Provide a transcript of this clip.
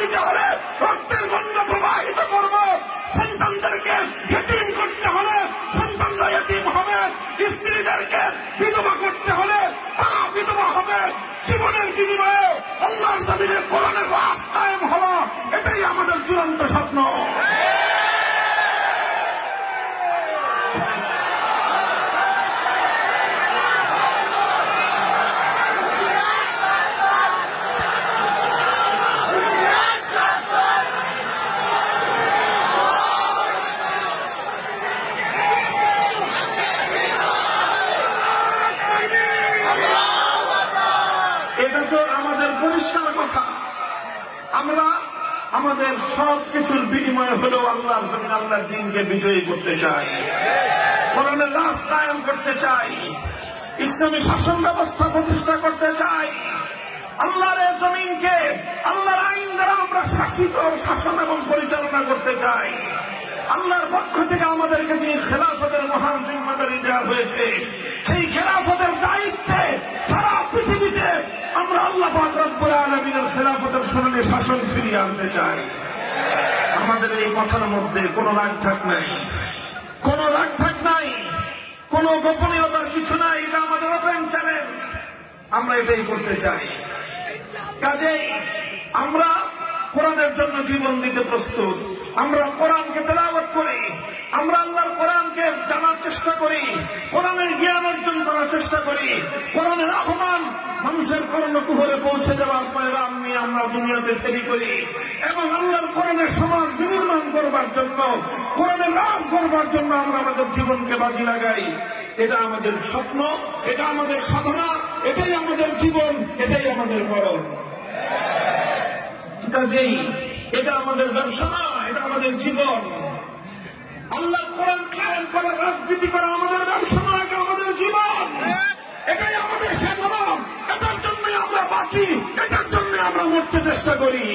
দিতে হলে রক্তের বন্যা প্রবাহিত করব, সন্তানদেরকে ইতিম করতে হলে সন্তানরা ইতিম হবে, স্ত্রীদেরকে বিধবা করতে হলে তারা বিধবা হবে, জীবনের বিনিময়ে আল্লাহর জমিনে কোরআনের রাজ কায়েম হওয়া, এটাই আমাদের চূড়ান্ত স্বপ্ন। এটা তো আমাদের পরিষ্কার কথা। আমরা আমাদের সব কিছুর বিনিময়ে হলেও আল্লাহর জমিন আল্লাহর দ্বীনকে বিজয়ী করতে চাই, কোরআনের রাজ কায়েম করতে চাই, ইসলামী শাসন ব্যবস্থা প্রতিষ্ঠা করতে চাই। আল্লাহর এই জমিনকে আল্লাহর আইন দ্বারা আমরা শাসিত শাসন এবং পরিচালনা করতে চাই। আল্লাহর পক্ষ থেকে আমাদেরকে যে খেলাফতের মহান জিম্মাদারি দেওয়া হয়েছে, সেই খেলাফতের দায়িত্বে সারা পৃথিবীতে আমরা আল্লাহ পাক রব্বুল আলামিনের খেলাফতের সোনালী শাসন ফিরিয়ে আনতে চাই। আমাদের এই কথার মধ্যে কোনো রাগঢাক নাই, কোনো রাগঢাক নাই, কোনো গোপনীয়তার কিছু নাই। এটা আমাদের ওপেন চ্যালেঞ্জ, আমরা এটাই করতে চাই। কাজেই আমরা কোরআনের জন্য জীবন দিতে প্রস্তুত। আমরা কোরআনকে তেলাওয়াত করি, আমরা আল্লাহর কোরআনকে জানার চেষ্টা করি, কোরআনের জ্ঞান অর্জন করার চেষ্টা করি, কোরআনের আহ্বান মানুষের কর্ণকুহরে পৌঁছে দেওয়ার পয়গাম নিয়ে আমরা দুনিয়াতে ফেরি করি এবং আল্লাহর কোরআনের সমাজ বিনির্মাণ করবার জন্য, কোরআনের রাজ করবার জন্য আমরা আমাদের জীবনকে বাজি লাগাই। এটা আমাদের স্বপ্ন, এটা আমাদের সাধনা, এটাই আমাদের জীবন, এটাই আমাদের মরণ। কাজেই এটা আমাদের ব্যবসা না, এটা আমাদের জীবন। আল্লাহ কোরআন কায়েম করা, রাজনীতি করা আমাদের ব্যবসা না, এটা আমাদের জীবন, এটাই আমাদের সাধনা। এটার জন্য আমরা বাঁচি, এটার জন্য আমরা মরতে চেষ্টা করি।